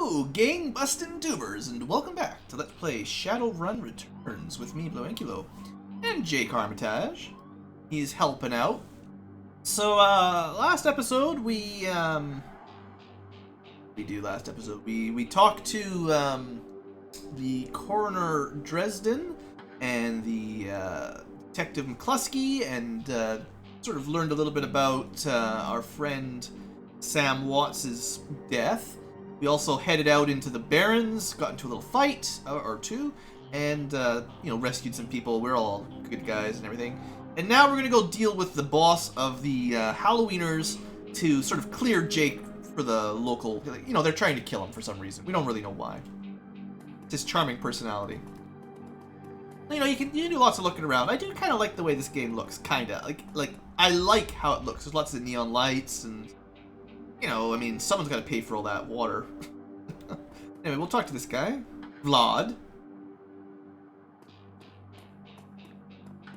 Hello, gang bustin' tubers, and welcome back to Let's Play Shadowrun Returns with me, BlueAnkylo, and Jake Armitage. He's helping out. So, last episode, we talked to, the coroner Dresden and the, Detective McCluskey, and, sort of learned a little bit about, our friend Sam Watts' death. We also headed out into the Barrens, got into a little fight or two, and, rescued some people. We're all good guys and everything. And now we're going to go deal with the boss of the Halloweeners to sort of clear Jake for the local... they're trying to kill him for some reason. We don't really know why. It's his charming personality. You can do lots of looking around. I do kind of like the way this game looks, kind of. Like, I like how it looks. There's lots of neon lights and... someone's got to pay for all that water. Anyway, we'll talk to this guy. Vlad.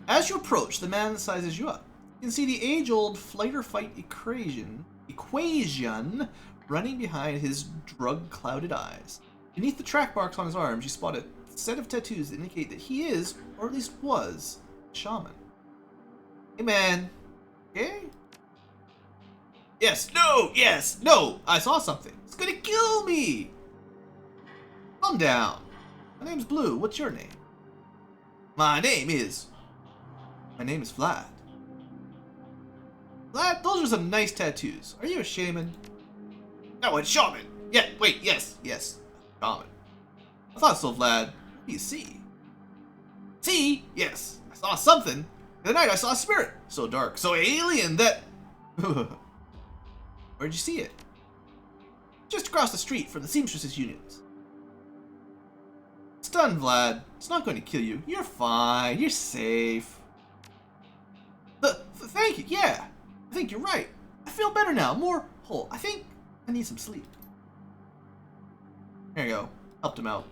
As you approach, the man sizes you up. You can see the age-old flight-or-fight equation running behind his drug-clouded eyes. Beneath the track marks on his arms, you spot a set of tattoos that indicate that he is, or at least was, a shaman. Hey, man. Okay? Yes, no, I saw something. It's gonna kill me! Calm down. My name's Blue. What's your name? My name is Vlad. Vlad, those are some nice tattoos. Are you a shaman? No, a shaman. Yeah, wait, yes, shaman. I thought so, Vlad. What do you see? See? Yes, I saw something. The night I saw a spirit. So dark, so alien that... Where'd you see it? Just across the street from the Seamstresses Union. Stunned, Vlad. It's not going to kill you. You're fine. You're safe. Thank you. Yeah. I think you're right. I feel better now. More whole. I think I need some sleep. There you go. Helped him out.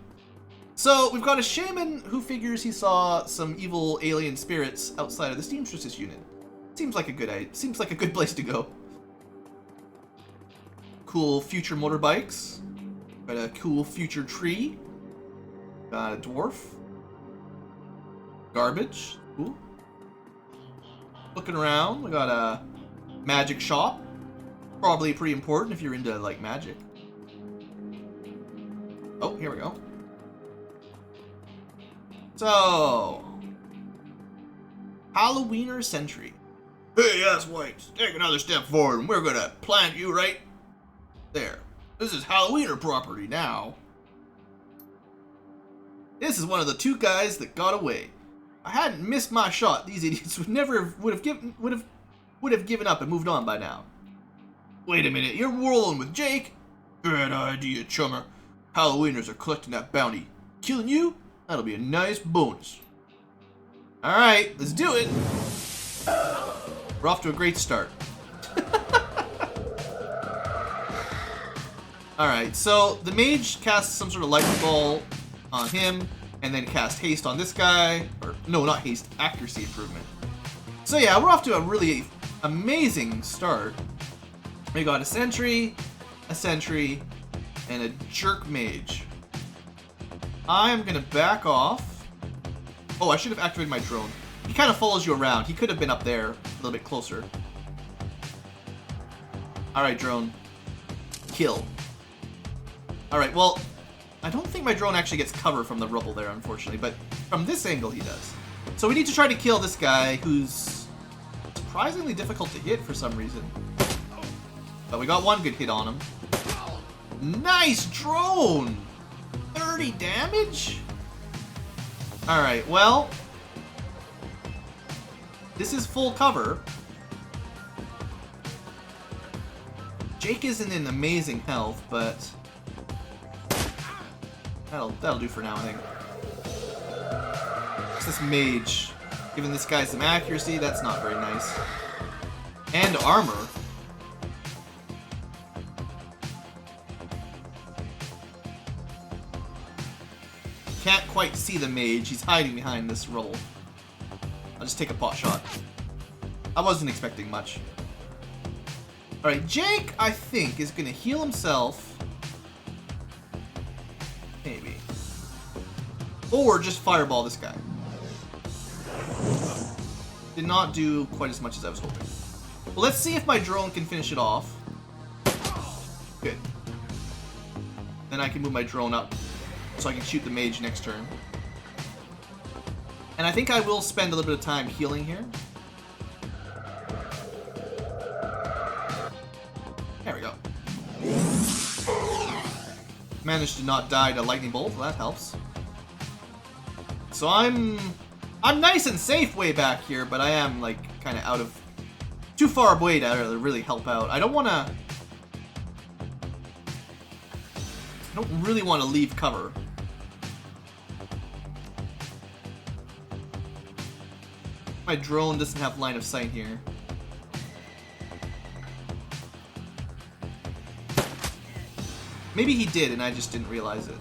So, we've got a shaman who figures he saw some evil alien spirits outside of the Seamstresses Union. Seems like a good place to go. Cool future motorbikes. Got a cool future tree. Got a dwarf. Garbage. Cool. Looking around, we got a magic shop. Probably pretty important if you're into, like, magic. Oh, here we go. So... Halloweener Sentry. Hey, ass whites, take another step forward and we're gonna plant you right there. This is Halloweener property now. This is one of the two guys that got away. If I hadn't missed my shot, these idiots would have given up and moved on by now. Wait a minute, you're rolling with Jake? Bad idea, chummer. Halloweeners are collecting that bounty. Killing you? That'll be a nice bonus. Alright, let's do it. We're off to a great start. Alright, so the mage casts some sort of lightning ball on him, and then cast haste on this guy. Or, no, not haste, accuracy improvement. So yeah, we're off to a really amazing start. We got a sentry, and a jerk mage. I am gonna back off. Oh, I should have activated my drone. He kind of follows you around. He could have been up there, a little bit closer. Alright, drone. Kill. Alright, well, I don't think my drone actually gets cover from the rubble there, unfortunately, but from this angle he does. So we need to try to kill this guy who's surprisingly difficult to hit for some reason. But we got one good hit on him. Nice drone! 30 damage? Alright, well, this is full cover. Jake isn't in amazing health, but that'll do for now, I think. What's this mage? Giving this guy some accuracy, that's not very nice. And armor. Can't quite see the mage. He's hiding behind this rubble. I'll just take a pot shot. I wasn't expecting much. Alright, Jake, I think, is going to heal himself Maybe. Or just fireball this guy. Did not do quite as much as I was hoping. Well, let's see if my drone can finish it off. Good. Then I can move my drone up so I can shoot the mage next turn. And I think I will spend a little bit of time healing here. There we go. Managed to not die to lightning bolt, well, that helps. So I'm nice and safe way back here, but I am like kind of out of too far away to really help out. I don't really want to leave cover. My drone doesn't have line of sight here. Maybe he did and I just didn't realize it.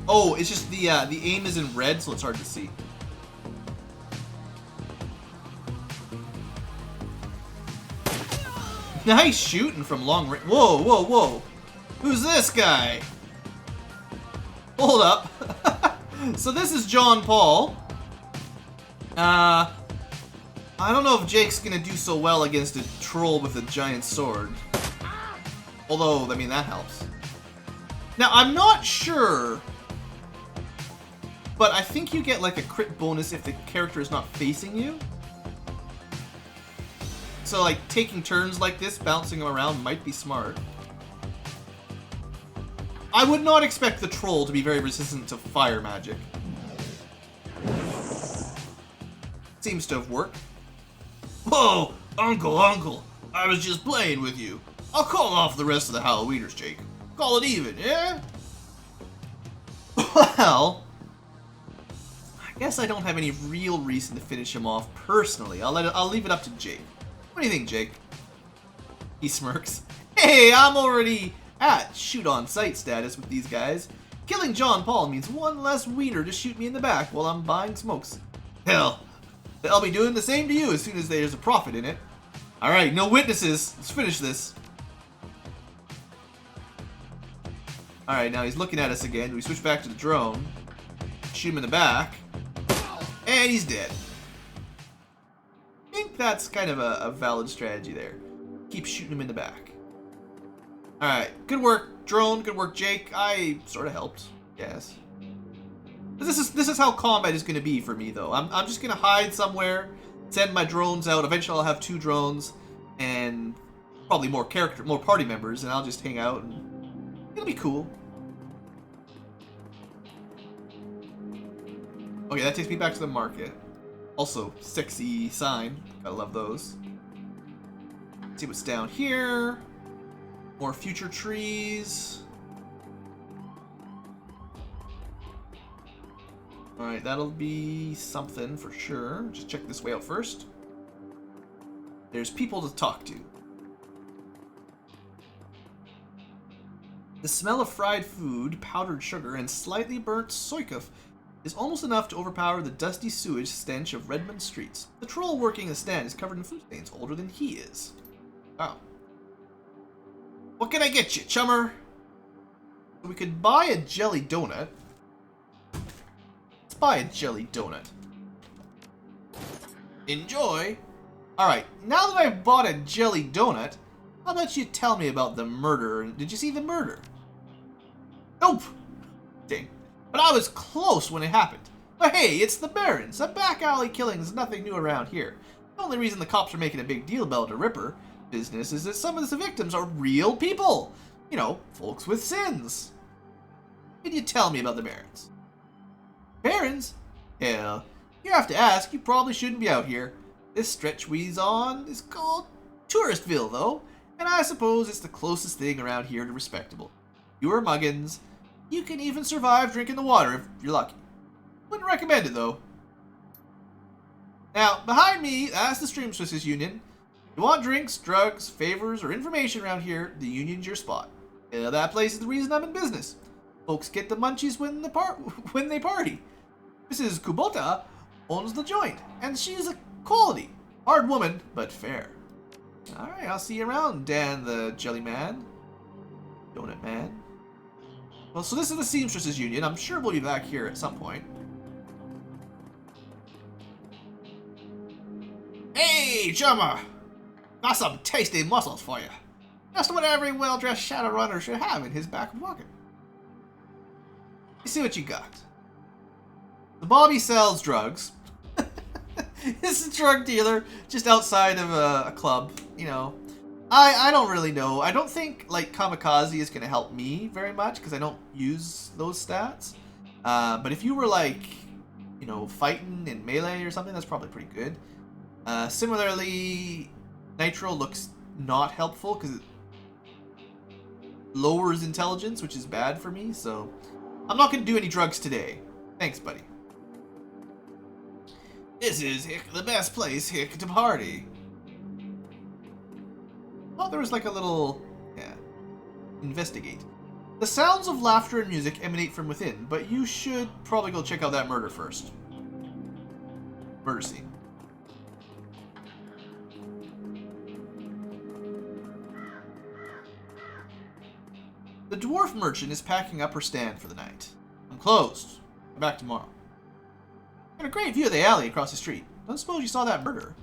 Oh, it's just the aim is in red, so it's hard to see. Nice shooting from long range. Whoa, whoa, whoa. Who's this guy? Hold up. So this is John Paul. I don't know if Jake's gonna do so well against a troll with a giant sword. Although, I mean, that helps. Now, I'm not sure, but I think you get like a crit bonus if the character is not facing you. So like taking turns like this, bouncing them around might be smart. I would not expect the troll to be very resistant to fire magic. Seems to have worked. Whoa, Uncle, I was just playing with you. I'll call off the rest of the Halloweeners, Jake. Call it even, yeah? Well, I guess I don't have any real reason to finish him off personally. I'll leave it up to Jake. What do you think, Jake? He smirks. Hey, I'm already at shoot on sight status with these guys. Killing John Paul means one less wiener to shoot me in the back while I'm buying smokes. Hell, they'll be doing the same to you as soon as there's a profit in it. Alright, no witnesses. Let's finish this. Alright, now he's looking at us again. We switch back to the drone. Shoot him in the back. And he's dead. I think that's kind of a valid strategy there. Keep shooting him in the back. Alright, good work, drone. Good work, Jake. I sort of helped, yes. This is how combat is going to be for me, though. I'm just going to hide somewhere, send my drones out. Eventually, I'll have 2 drones and probably more party members, and I'll just hang out, and it'll be cool. Okay, that takes me back to the market. Also, sexy sign. Gotta love those. Let's see what's down here. More future trees. Alright, that'll be something for sure. Just check this way out first. There's people to talk to. The smell of fried food, powdered sugar, and slightly burnt soykuf is almost enough to overpower the dusty sewage stench of Redmond streets. The troll working the stand is covered in food stains, older than he is. Wow. What can I get you, chummer? We could buy a jelly donut. Let's buy a jelly donut. Enjoy. Alright, now that I've bought a jelly donut, how about you tell me about the murder? Did you see the murder? Nope. Dang. But I was close when it happened. But hey, it's the Barons. A back alley killing is nothing new around here. The only reason the cops are making a big deal about the Ripper business is that some of the victims are real people. You know, folks with sins. Can you tell me about the Barons? Barons? Hell, you have to ask. You probably shouldn't be out here. This stretch we's on is called Touristville, though, and I suppose it's the closest thing around here to respectable. You're muggins. You can even survive drinking the water if you're lucky. Wouldn't recommend it, though. Now, behind me, that's the Seamstresses Union. If you want drinks, drugs, favors, or information around here, the Union's your spot. That place is the reason I'm in business. Folks get the munchies when they party. Mrs. Kubota owns the joint, and she's a quality. Hard woman, but fair. Alright, I'll see you around, Dan the Jelly Man. Donut Man. Well, so this is the Seamstresses Union. I'm sure we'll be back here at some point. Hey, Jummer! Got some tasty mussels for you. Just what every well-dressed Shadowrunner should have in his back pocket. You see what you got. The Bobby sells drugs. He's a drug dealer just outside of a club, you know. I don't really know. I don't think, like, Kamikaze is going to help me very much because I don't use those stats. But if you were, like, you know, fighting in melee or something, that's probably pretty good. Similarly, Nitro looks not helpful because it lowers intelligence, which is bad for me, so I'm not going to do any drugs today. Thanks, buddy. This is, hick, the best place, hick, to party. Oh, there was like a little... yeah. Investigate. The sounds of laughter and music emanate from within, but you should probably go check out that murder first. Murder scene. The dwarf merchant is packing up her stand for the night. I'm closed. I'm back tomorrow. Got a great view of the alley across the street. Don't suppose you saw that murder?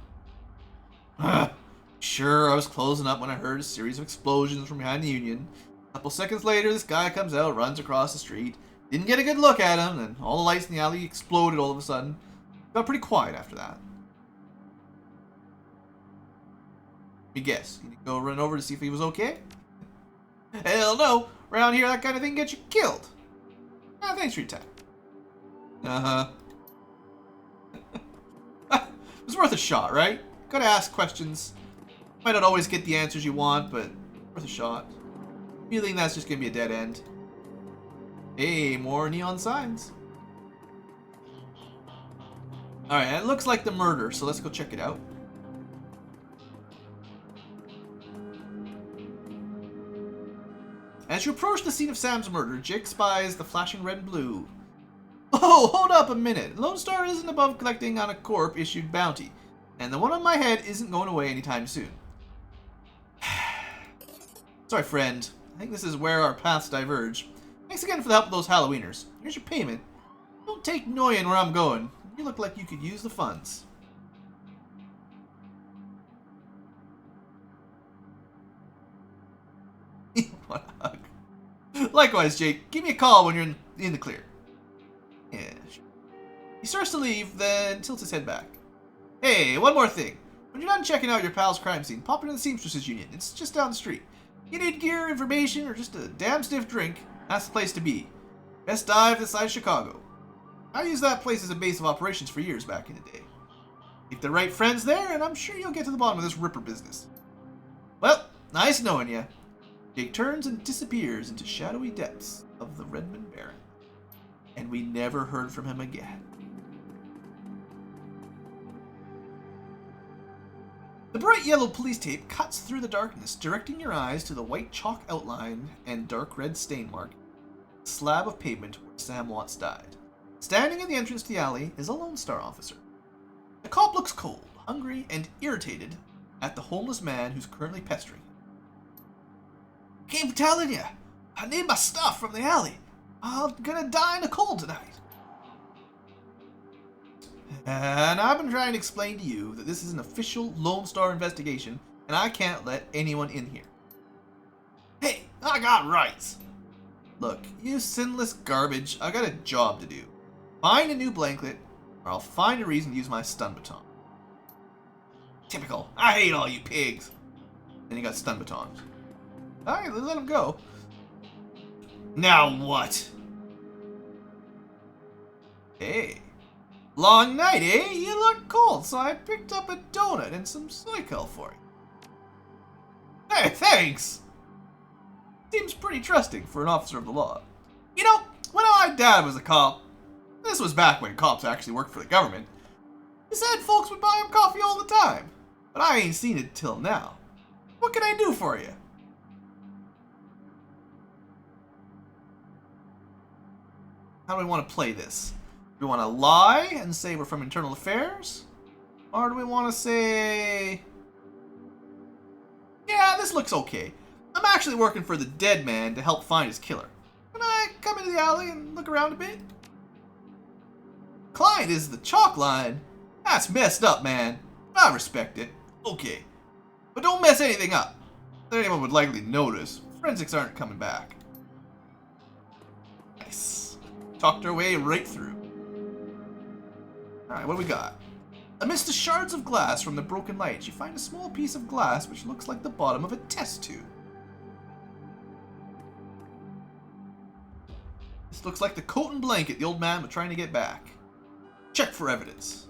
Sure, I was closing up when I heard a series of explosions from behind the Union. A couple seconds later, this guy comes out, runs across the street. Didn't get a good look at him, and all the lights in the alley exploded all of a sudden. Got pretty quiet after that. Let me guess, you go run over to see if he was okay? Hell no! Around here, that kind of thing gets you killed. Ah, thanks for your time. Uh-huh. It was worth a shot, right? Gotta ask questions. Might not always get the answers you want, but worth a shot. Feeling that's just gonna be a dead end. Hey, more neon signs. Alright, it looks like the murder, so let's go check it out. As you approach the scene of Sam's murder, Jake spies the flashing red and blue. Oh, hold up a minute. Lone Star isn't above collecting on a corp-issued bounty, and the one on my head isn't going away anytime soon. Sorry, friend. I think this is where our paths diverge. Thanks again for the help with those Halloweeners. Here's your payment. Don't take Noyan where I'm going. You look like you could use the funds. What a hug. Likewise, Jake. Give me a call when you're in the clear. Yeah, sure. He starts to leave, then tilts his head back. Hey, one more thing. When you're done checking out your pal's crime scene, pop into the Seamstresses Union. It's just down the street. You need gear, information, or just a damn stiff drink, that's the place to be. Best dive this side of Chicago. I used that place as a base of operations for years back in the day. Keep the right friends there, and I'm sure you'll get to the bottom of this ripper business. Well, nice knowing you. Jake turns and disappears into shadowy depths of the Redmond Barren. And we never heard from him again. The bright yellow police tape cuts through the darkness, directing your eyes to the white chalk outline and dark red stain mark, slab of pavement where Sam Watts died. Standing in the entrance to the alley is a Lone Star officer. The cop looks cold, hungry, and irritated at the homeless man who's currently pestering him. Keep telling you, I need my stuff from the alley. I'm gonna die in the cold tonight. And I've been trying to explain to you that this is an official Lone Star investigation, and I can't let anyone in here. Hey, I got rights. Look, you sinless garbage, I got a job to do. Find a new blanket, or I'll find a reason to use my stun baton. Typical. I hate all you pigs. Then he got stun batons. Alright, let him go. Now what? Hey. Long night, eh? You look cold, so I picked up a donut and some soykel for you. Hey, thanks! Seems pretty trusting for an officer of the law. You know, when my dad was a cop, this was back when cops actually worked for the government, he said folks would buy him coffee all the time. But I ain't seen it till now. What can I do for you? How do we want to play this? Do we want to lie and say we're from Internal Affairs? Or do we want to say... Yeah, this looks okay. I'm I'm actually working for the dead man to help find his killer. Can I come into the alley and look around a bit? Client is the chalk line? That's messed up, man. I respect it. Okay. But don't mess anything up. If anyone would likely notice, forensics aren't coming back. Nice. Talked our way right through. Alright, what do we got? Amidst the shards of glass from the broken light, you find a small piece of glass which looks like the bottom of a test tube. This looks like the coat and blanket the old man was trying to get back. Check for evidence.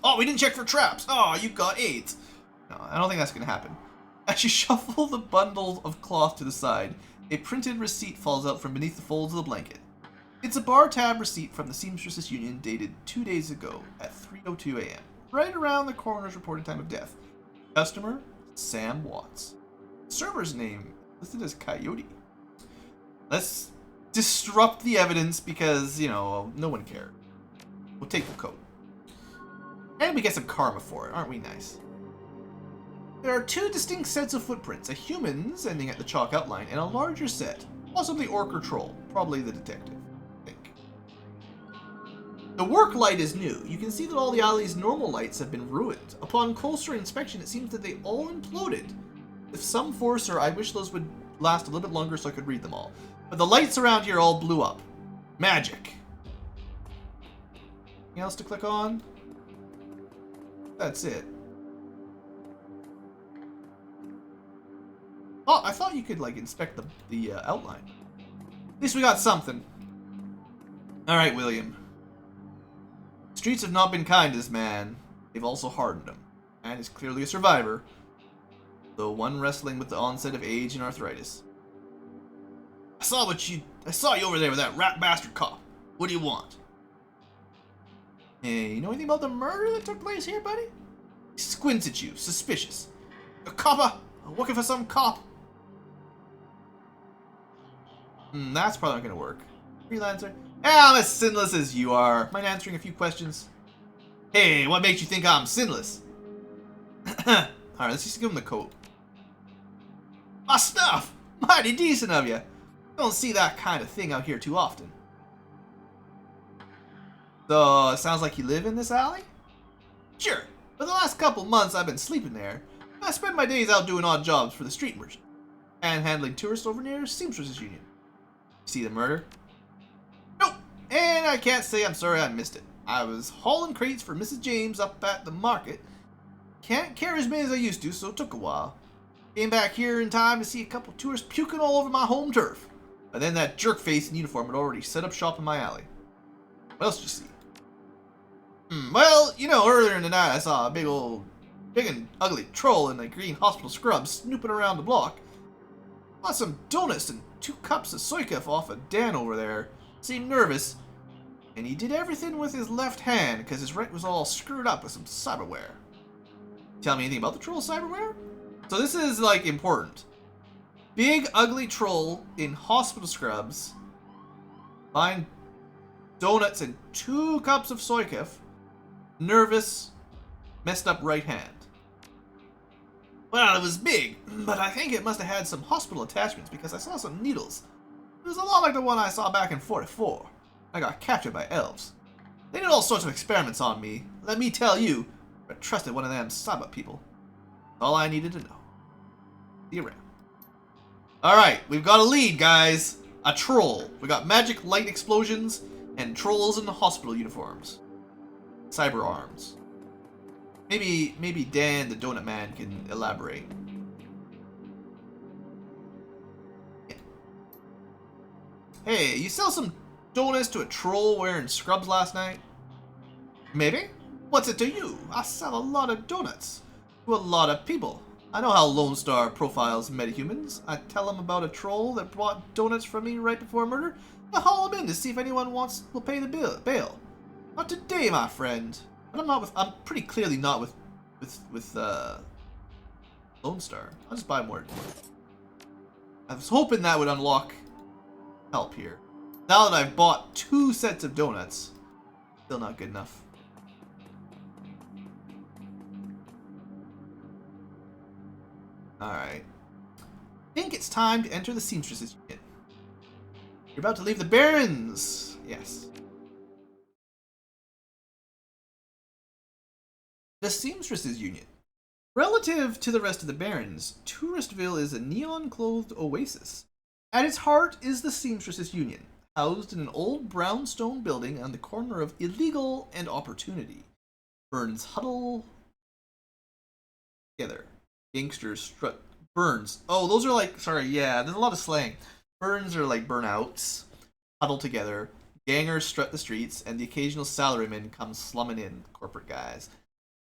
Oh, we didn't check for traps. Oh, you got AIDS. No, I don't think that's going to happen. As you shuffle the bundle of cloth to the side, a printed receipt falls out from beneath the folds of the blanket. It's a bar tab receipt from the Seamstresses Union dated 2 days ago at 3:02 a.m., right around the coroner's reported time of death. Customer, Sam Watts. Server's name listed as Coyote. Let's disrupt the evidence because, you know, no one cared. We'll take the coat. And we get some karma for it, aren't we nice? There are 2 distinct sets of footprints, a human's ending at the chalk outline, and a larger set, possibly orc or troll, probably the detective, I think. The work light is new. You can see that all the alley's normal lights have been ruined. Upon closer inspection, it seems that they all imploded. With some force, or I wish those would last a little bit longer so I could read them all. But the lights around here all blew up. Magic. Anything else to click on? That's it. Oh, I thought you could, like, inspect the outline. At least we got something. Alright, William. Streets have not been kind to this man. They've also hardened him. And is clearly a survivor, though one wrestling with the onset of age and arthritis. I saw you over there with that rat bastard cop. What do you want? Hey, you know anything about the murder that took place here, buddy? He squints at you, suspicious. A copper? I'm working for some cop. That's probably not gonna work. Freelancer? I'm as sinless as you are. Mind answering a few questions? Hey, what makes you think I'm sinless? Alright, let's just give him the coat. My stuff! Mighty decent of you. Don't see that kind of thing out here too often. So, it sounds like you live in this alley? Sure. For the last couple months I've been sleeping there. I spend my days out doing odd jobs for the street merchant. And handling tourists over near Seamstresses Union. See the murder? Nope. And I can't say I'm sorry I missed it. I was hauling crates for Mrs. James up at the market. Can't carry as many as I used to, so it took a while. Came back here in time to see a couple tourists puking all over my home turf. But then that jerk-face in uniform had already set up shop in my alley. What else did you see? Well, you know, earlier in the night I saw a big and ugly troll in the green hospital scrubs snooping around the block. Bought some donuts and 2 cups of soykef off of Dan over there. Seemed nervous. And he did everything with his left hand because his right was all screwed up with some cyberware. Tell me anything about the troll cyberware? So this is, like, important. Big, ugly troll in hospital scrubs. Buying donuts and 2 cups of soykef. Nervous. Messed up right hand. Well, it was big, but I think it must have had some hospital attachments because I saw some needles. It was a lot like the one I saw back in 44. I got captured by elves. They did all sorts of experiments on me. Let me tell you, I trusted one of them cyber people. All I needed to know. See you around. Alright, we've got a lead, guys. A troll. We got magic light explosions and trolls in the hospital uniforms. Cyber arms. Maybe Dan, the donut man, can elaborate. Yeah. Hey, you sell some donuts to a troll wearing scrubs last night? Maybe. What's it to you? I sell a lot of donuts to a lot of people. I know how Lone Star profiles metahumans. I tell them about a troll that bought donuts from me right before murder. I haul them in to see if anyone will pay the bail. Not today, my friend. But I'm pretty clearly not with Lone Star. I'll just buy more. I was hoping that would unlock help here. Now that I've bought 2 sets of donuts, still not good enough. Alright. think it's time to enter the Seamstresses Union. You're about to leave the Barrens. Yes. The Seamstresses Union. Relative to the rest of the Barrens, Touristville is a neon-clothed oasis. At its heart is the Seamstresses Union, housed in an old brownstone building on the corner of Illegal and Opportunity. Burns huddle together. Gangsters strut. Burns. Oh, those are like, sorry, yeah, there's a lot of slang. Burns are like burnouts. Huddle together. Gangers strut the streets, and the occasional salaryman comes slumming in. Corporate guys.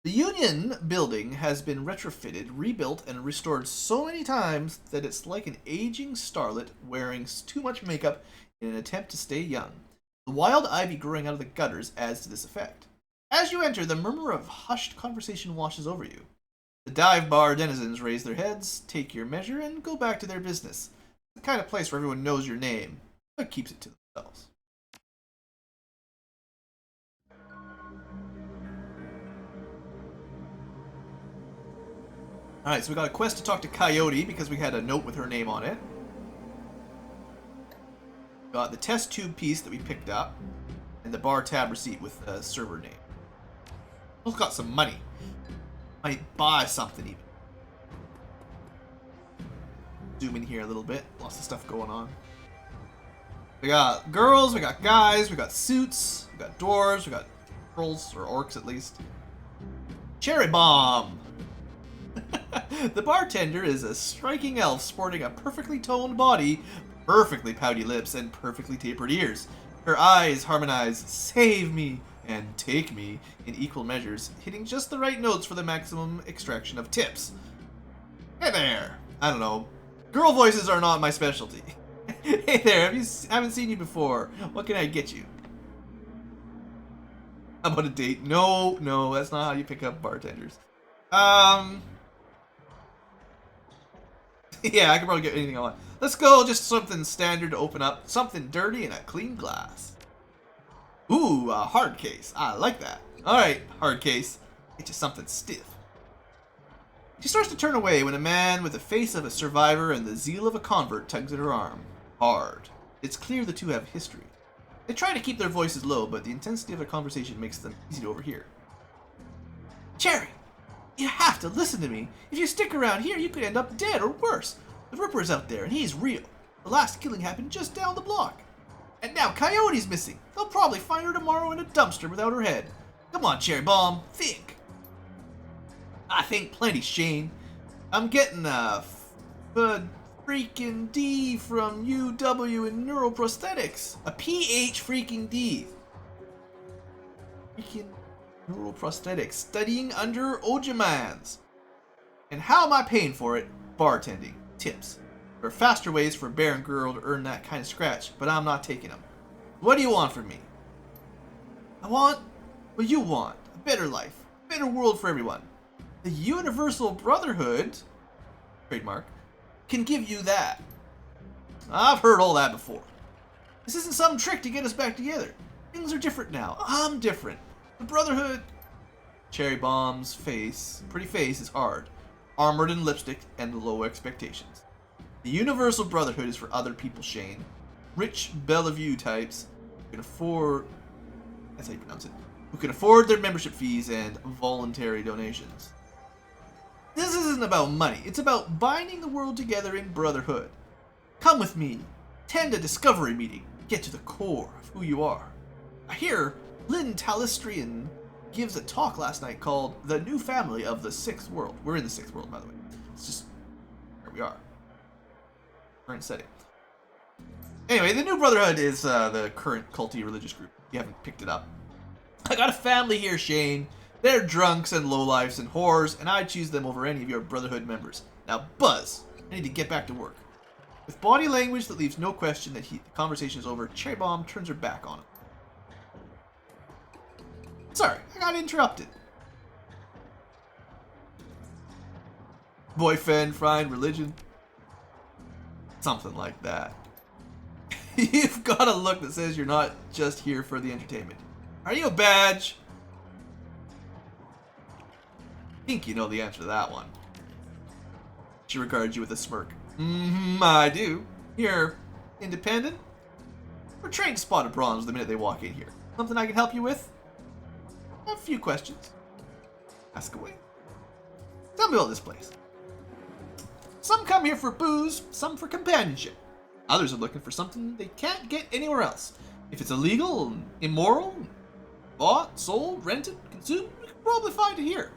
The Union building has been retrofitted, rebuilt, and restored so many times that it's like an aging starlet wearing too much makeup in an attempt to stay young. The wild ivy growing out of the gutters adds to this effect. As you enter, the murmur of hushed conversation washes over you. The dive bar denizens raise their heads, take your measure, and go back to their business. It's the kind of place where everyone knows your name, but keeps it to themselves. Alright, so we got a quest to talk to Coyote because we had a note with her name on it. Got the test tube piece that we picked up, and the bar tab receipt with the server name. Both got some money. Might buy something even. Zoom in here a little bit. Lots of stuff going on. We got girls, we got guys, we got suits, we got dwarves, we got trolls, or orcs at least. Cherry Bomb! The bartender is a striking elf sporting a perfectly toned body, perfectly pouty lips, and perfectly tapered ears. Her eyes harmonize "save me" and "take me" in equal measures, hitting just the right notes for the maximum extraction of tips. Hey there! I don't know. Girl voices are not my specialty. Hey there, haven't seen you before. What can I get you? How about a date? No, that's not how you pick up bartenders. Yeah, I can probably get anything I want. Let's go, just something standard to open up. Something dirty and a clean glass. Ooh, a hard case. I like that. Alright, hard case. Get you something stiff. She starts to turn away when a man with the face of a survivor and the zeal of a convert tugs at her arm. Hard. It's clear the two have history. They try to keep their voices low, but the intensity of their conversation makes them easy to overhear. Cherry! You have to listen to me. If you stick around here, you could end up dead or worse. The Ripper's out there, and he's real. The last killing happened just down the block. And now Coyote's missing. They'll probably find her tomorrow in a dumpster without her head. Come on, Cherry Bomb. Think. I think plenty, Shane. I'm getting a freaking D from UW in neuroprosthetics. A PH freaking D. Freaking neuroprosthetics. Studying under Ojamans. And how am I paying for it? Bartending. Tips. There are faster ways for a barren girl to earn that kind of scratch, but I'm not taking them. What do you want from me? I want what you want. A better life. A better world for everyone. The Universal Brotherhood, trademark, can give you that. I've heard all that before. This isn't some trick to get us back together. Things are different now. I'm different. The Brotherhood... Cherry Bomb's face, pretty face, is hard. Armored in lipstick and low expectations. The Universal Brotherhood is for other people, Shane. Rich Bellevue types who can afford... That's how you pronounce it. Who can afford their membership fees and voluntary donations. This isn't about money. It's about binding the world together in brotherhood. Come with me. Attend a discovery meeting. Get to the core of who you are. I hear Lynn Talistrian gives a talk last night called The New Family of the Sixth World. We're in the Sixth World, by the way. It's just where we are. Current setting. Anyway, the New Brotherhood is the current culty religious group. If you haven't picked it up. I got a family here, Shane. They're drunks and lowlifes and whores, and I'd choose them over any of your Brotherhood members. Now, Buzz, I need to get back to work. With body language that leaves no question that the conversation is over, Cherry Bomb turns her back on him. Sorry, I got interrupted. Boyfriend, friend, religion. Something like that. You've got a look that says you're not just here for the entertainment. Are you a badge? I think you know the answer to that one. She regards you with a smirk. I do. You're independent? We're trained to spot a bronze the minute they walk in here. Something I can help you with? A few questions. Ask away. Tell me about this place. Some come here for booze, some for companionship. Others are looking for something they can't get anywhere else. If it's illegal, immoral, bought, sold, rented, consumed, we can probably find it here.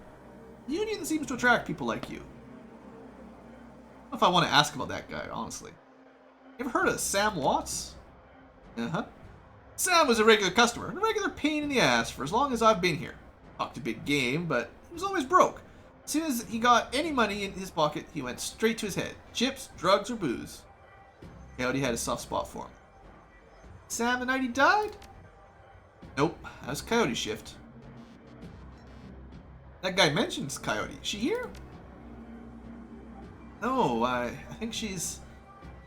The Union seems to attract people like you. I don't know if I want to ask about that guy, honestly. You ever heard of Sam Watts? Uh-huh. Sam was a regular customer, and a regular pain in the ass for as long as I've been here. Talked a big game, but he was always broke. As soon as he got any money in his pocket, he went straight to his head. Chips, drugs, or booze. Coyote had a soft spot for him. Sam the night he died? Nope, that was Coyote's shift. That guy mentions Coyote. Is she here? No, I think she's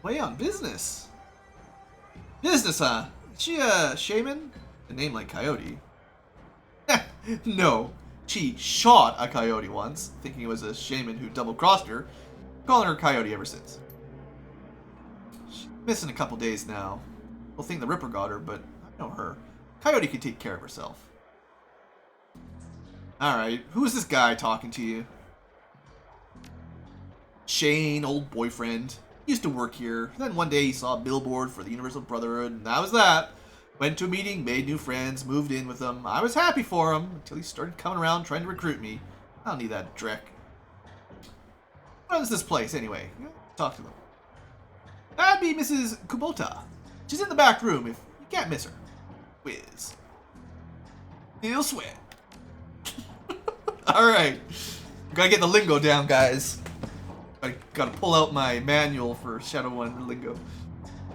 away on business. Business, huh? Is she a shaman? A name like Coyote. No. She shot a coyote once, thinking it was a shaman who double-crossed her, calling her Coyote ever since. She's missing a couple days now. We'll think the Ripper got her, but I know her. Coyote can take care of herself. Alright, who is this guy talking to you? Shane, old boyfriend. Used to work here. Then one day he saw a billboard for the Universal Brotherhood, and that was that. Went to a meeting, made new friends, moved in with them. I was happy for him until he started coming around trying to recruit me. I don't need that dreck. What is this place, anyway? Talk to them. That'd be Mrs. Kubota. She's in the back room if you can't miss her. Whiz. He'll sweat. Alright. Gotta get the lingo down, guys. I gotta pull out my manual for Shadowrun lingo.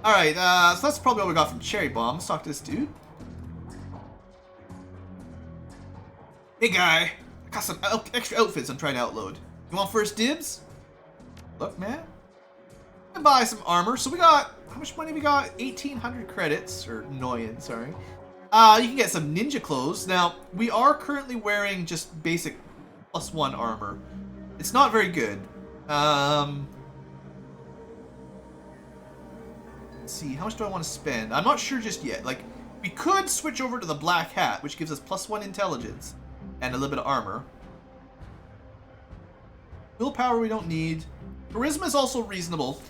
Alright, so that's probably what we got from Cherry Bomb. Let's talk to this dude. Hey guy, I got some extra outfits I'm trying to outload. You want first dibs? Look, man. I'm gonna buy some armor. So we got, how much money we got? 1,800 credits, or Noyan, sorry. You can get some ninja clothes. Now, we are currently wearing just basic +1 armor. It's not very good. Let's see, how much do I want to spend? I'm not sure just yet. Like, we could switch over to the black hat, which gives us +1 intelligence and a little bit of armor. Willpower we don't need. Charisma is also reasonable,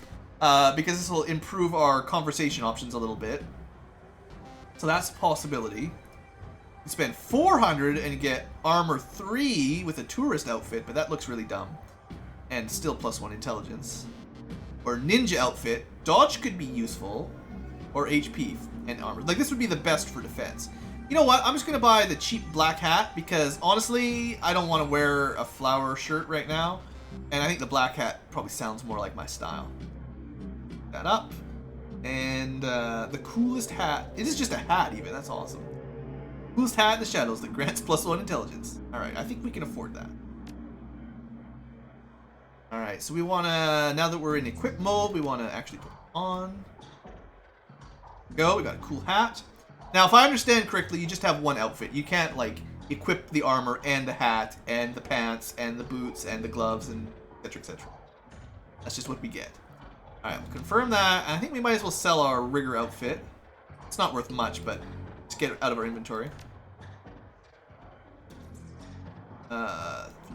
because this will improve our conversation options a little bit. So that's a possibility. You spend 400 and get armor 3 with a tourist outfit, but that looks really dumb. And still +1 intelligence. Or ninja outfit. Dodge could be useful. Or HP and armor. Like, this would be the best for defense. You know what? I'm just going to buy the cheap black hat because, honestly, I don't want to wear a flower shirt right now. And I think the black hat probably sounds more like my style. That up. And the coolest hat. It is just a hat, even. That's awesome. Coolest hat in the shadows that grants +1 intelligence. Alright, I think we can afford that. Alright, so we want to, now that we're in equip mode, we want to actually put it on. Go, we got a cool hat. Now, if I understand correctly, you just have one outfit. You can't, like, equip the armor and the hat and the pants and the boots and the gloves and etc, etc. That's just what we get. Alright, we'll confirm that. I think we might as well sell our rigger outfit. It's not worth much, but let's get it out of our inventory.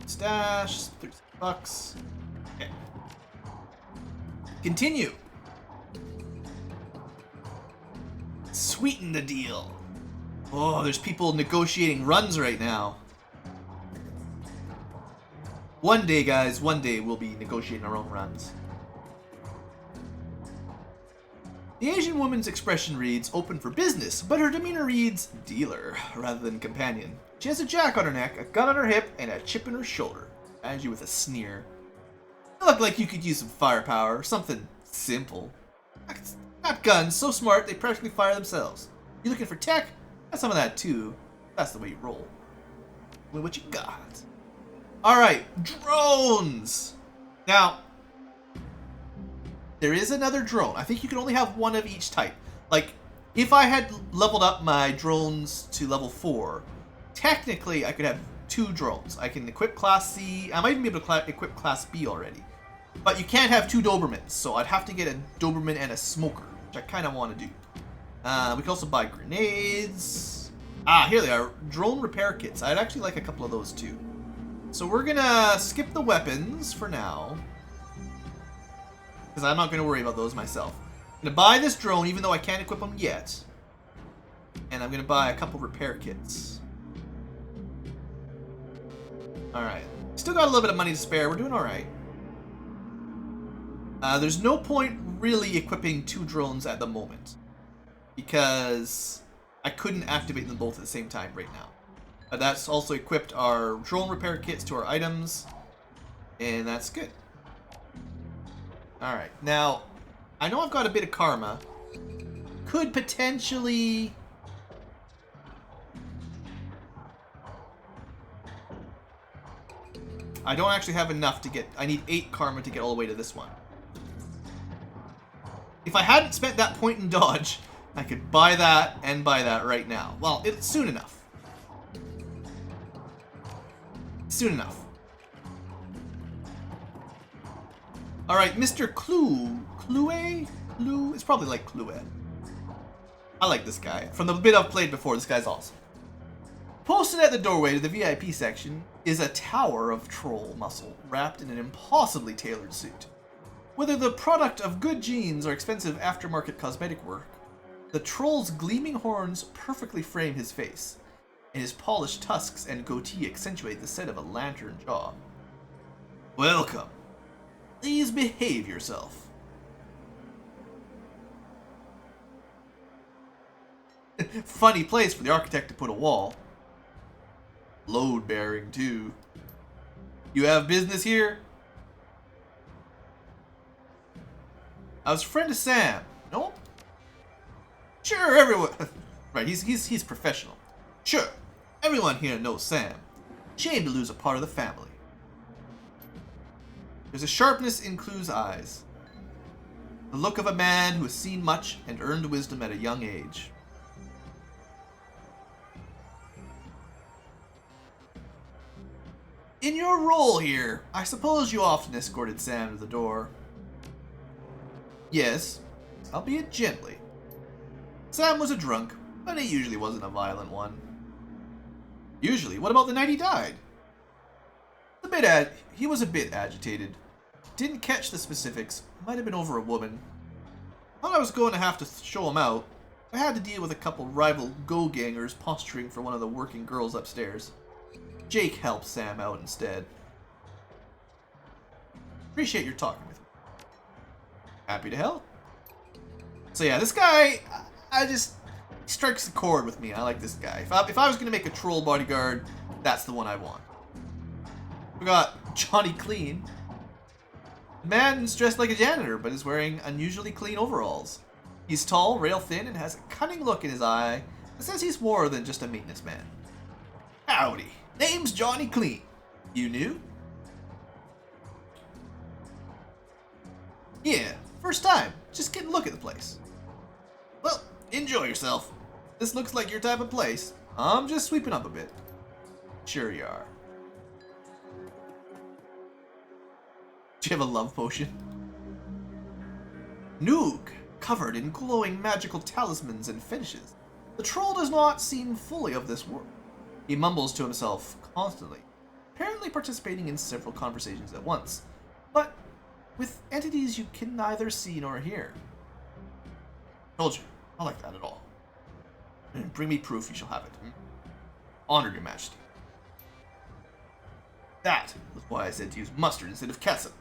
Stash, 30 bucks. Okay. Continue. Sweeten the deal. Oh, there's people negotiating runs right now. One day, guys, one day we'll be negotiating our own runs. The Asian woman's expression reads open for business, but her demeanor reads dealer rather than companion. She has a jack on her neck, a gun on her hip, and a chip in her shoulder. Eyes you with a sneer. You look like you could use some firepower, something simple. Not guns, so smart they practically fire themselves. You looking for tech? Got some of that too. That's the way you roll. Well, what you got? Alright, drones! Now, there is another drone. I think you can only have one of each type. Like, if I had leveled up my drones to level 4, technically I could have 2 drones. I can equip Class C. I might even be able to equip Class B already. But you can't have 2 Dobermans, so I'd have to get a Doberman and a smoker, which I kind of want to do. We can also buy grenades. Ah, here they are. Drone repair kits. I'd actually like a couple of those too. So we're gonna skip the weapons for now, because I'm not gonna worry about those myself. I'm gonna buy this drone, even though I can't equip them yet. And I'm gonna buy a couple repair kits. Alright. Still got a little bit of money to spare. We're doing alright. There's no point really equipping 2 drones at the moment, because I couldn't activate them both at the same time right now. That's also equipped our drone repair kits to our items, and that's good. Alright, now, I know I've got a bit of karma. Could potentially... I don't actually have enough to get... I need 8 karma to get all the way to this one. If I hadn't spent that point in dodge, I could buy that and buy that right now. Well, it's soon enough. Soon enough. Alright, Mr. Clue. Clue? Clue? It's probably like Clue. I like this guy. From the bit I've played before, this guy's awesome. Posted at the doorway to the VIP section is a tower of troll muscle wrapped in an impossibly tailored suit. Whether the product of good genes or expensive aftermarket cosmetic work, the troll's gleaming horns perfectly frame his face, and his polished tusks and goatee accentuate the set of a lantern jaw. Welcome. Please behave yourself. Funny place for the architect to put a wall. Load bearing, too. You have business here? I was a friend of Sam. Nope. Sure, everyone... Right, he's professional. Sure, everyone here knows Sam. Shame to lose a part of the family. There's a sharpness in Clue's eyes. The look of a man who has seen much and earned wisdom at a young age. In your role here, I suppose you often escorted Sam to the door. Yes, albeit gently. Sam was a drunk, but he usually wasn't a violent one. Usually? What about the night he died? He was a bit agitated. Didn't catch the specifics. Might have been over a woman. Thought I was going to have to show him out. I had to deal with a couple rival go-gangers posturing for one of the working girls upstairs. Jake helped Sam out instead. Appreciate your talking with me. Happy to help. So yeah, this guy, he strikes the chord with me. I like this guy. If I was going to make a troll bodyguard, that's the one I want. We got Johnny Clean. The man's dressed like a janitor, but is wearing unusually clean overalls. He's tall, rail thin, and has a cunning look in his eye that says he's more than just a maintenance man. Howdy. Name's Johnny Clean. You new? Yeah, first time. Just getting a look at the place. Well, enjoy yourself. This looks like your type of place. I'm just sweeping up a bit. Sure you are. Do you have a love potion? Noog, covered in glowing magical talismans and finishes. The troll does not seem fully of this world. He mumbles to himself constantly, apparently participating in several conversations at once, but with entities you can neither see nor hear. Told you, not like that at all. Bring me proof, you shall have it. Honor your majesty. That was why I said to use mustard instead of ketchup.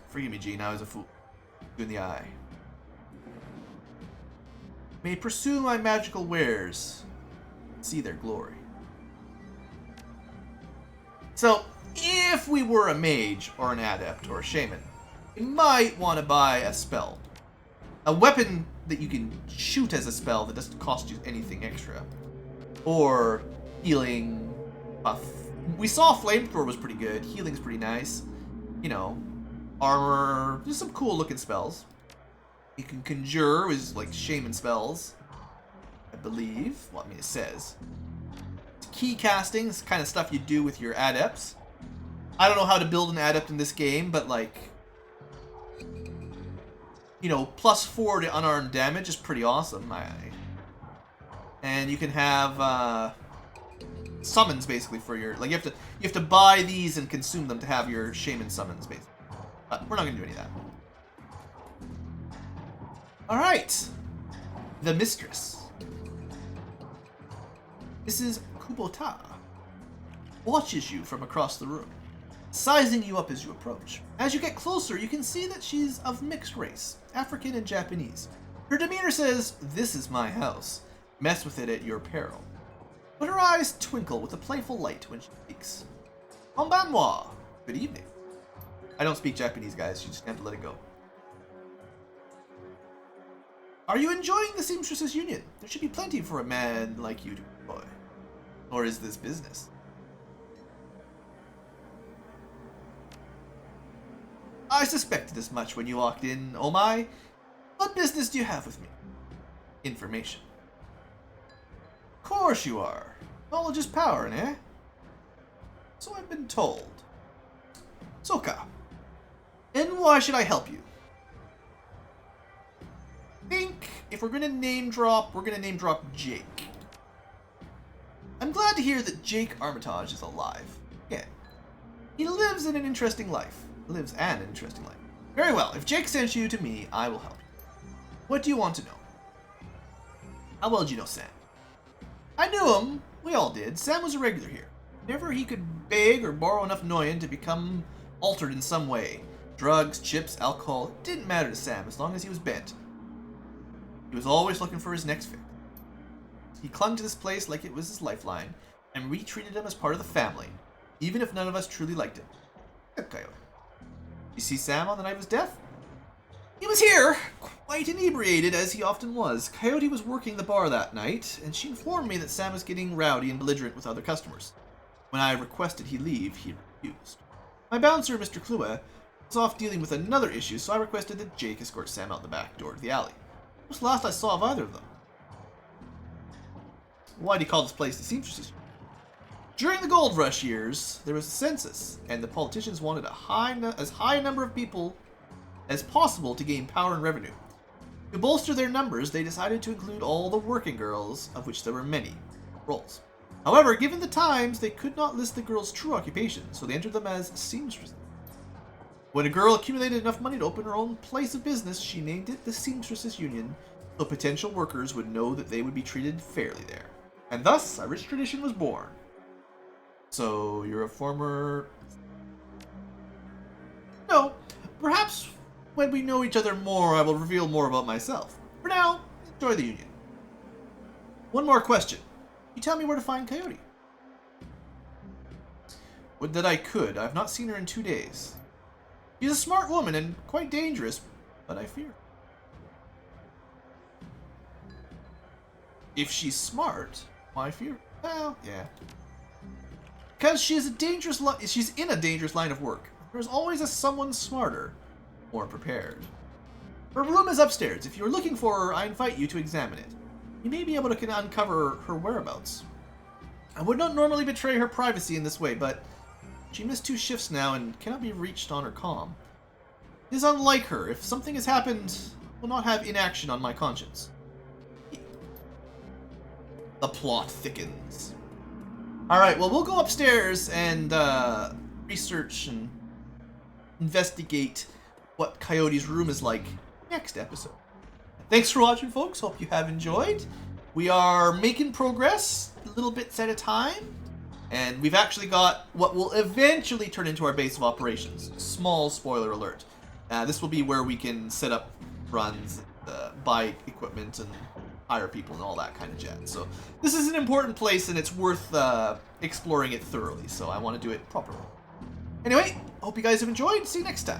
Forgive me, Gene, I was a fool. You in the eye. May pursue my magical wares. See their glory. So, if we were a mage, or an adept, or a shaman, you might want to buy a spell. A weapon that you can shoot as a spell that doesn't cost you anything extra. Or healing buff. We saw Flamethrower was pretty good. Healing's pretty nice. You know, armor. There's some cool looking spells. You can conjure, is like shaman spells. I believe. Well, I mean, it says. Key casting is the kind of stuff you do with your adepts. I don't know how to build an adept in this game, but like, you know, +4 to unarmed damage is pretty awesome. And you can have summons basically for your, like, you have to buy these and consume them to have your shaman summons basically. But we're not gonna do any of that. All right, the mistress. Mrs. Kubota watches you from across the room, sizing you up as you approach. As you get closer, you can see that she's of mixed race, African and Japanese. Her demeanor says, "This is my house. Mess with it at your peril." But her eyes twinkle with a playful light when she speaks. Konbanwa. Good evening. I don't speak Japanese, guys. You just have to let it go. Are you enjoying the Seamstresses Union? There should be plenty for a man like you to enjoy. Or is this business? I suspected as much when you walked in, oh my. What business do you have with me? Information. Of course you are. Knowledge is power, eh? So I've been told. Soka. And why should I help you? I think if we're gonna name drop, we're gonna name drop Jake. I'm glad to hear that Jake Armitage is alive. Again. He lives an interesting life. Very well, if Jake sent you to me, I will help you. What do you want to know? How well do you know Sam? I knew him. We all did. Sam was a regular here. Whenever he could beg or borrow enough Noyan to become altered in some way. Drugs, chips, alcohol, it didn't matter to Sam as long as he was bent. He was always looking for his next fix. He clung to this place like it was his lifeline, and we treated him as part of the family, even if none of us truly liked him. Coyote. You see Sam on the night of his death? He was here, quite inebriated as he often was. Coyote was working the bar that night, and she informed me that Sam was getting rowdy and belligerent with other customers. When I requested he leave, he refused. My bouncer, Mr. Klua, was off dealing with another issue, so I requested that Jake escort Sam out the back door to the alley. It was the last I saw of either of them. Why do you call this place the Seamstresses? During the gold rush years, there was a census, and the politicians wanted as high a number of people as possible to gain power and revenue. To bolster their numbers, they decided to include all the working girls, of which there were many roles. However, given the times, they could not list the girls' true occupation, so they entered them as seamstresses. When a girl accumulated enough money to open her own place of business, she named it the Seamstresses Union, so potential workers would know that they would be treated fairly there. And thus, a rich tradition was born. So, you're a former... No, perhaps when we know each other more, I will reveal more about myself. For now, enjoy the Union. One more question. You tell me where to find Coyote. Would that I could. I've not seen her in 2 days. She's a smart woman and quite dangerous, but I fear. If she's smart, why fear? Well, yeah. Because she's in a dangerous line of work. There's always someone smarter, more prepared. Her room is upstairs. If you're looking for her, I invite you to examine it. You may be able to uncover her whereabouts. I would not normally betray her privacy in this way, but she missed 2 shifts now and cannot be reached on her comm. It is unlike her. If something has happened, I will not have inaction on my conscience. The plot thickens. Alright, well, we'll go upstairs and research and investigate what Coyote's room is like next episode. Thanks for watching, folks. Hope you have enjoyed. We are making progress, little bits at a time. And we've actually got what will eventually turn into our base of operations. Small spoiler alert. This will be where we can set up runs, buy equipment, and hire people and all that kind of jazz. So this is an important place and it's worth exploring it thoroughly. So I want to do it properly. Anyway, hope you guys have enjoyed. See you next time.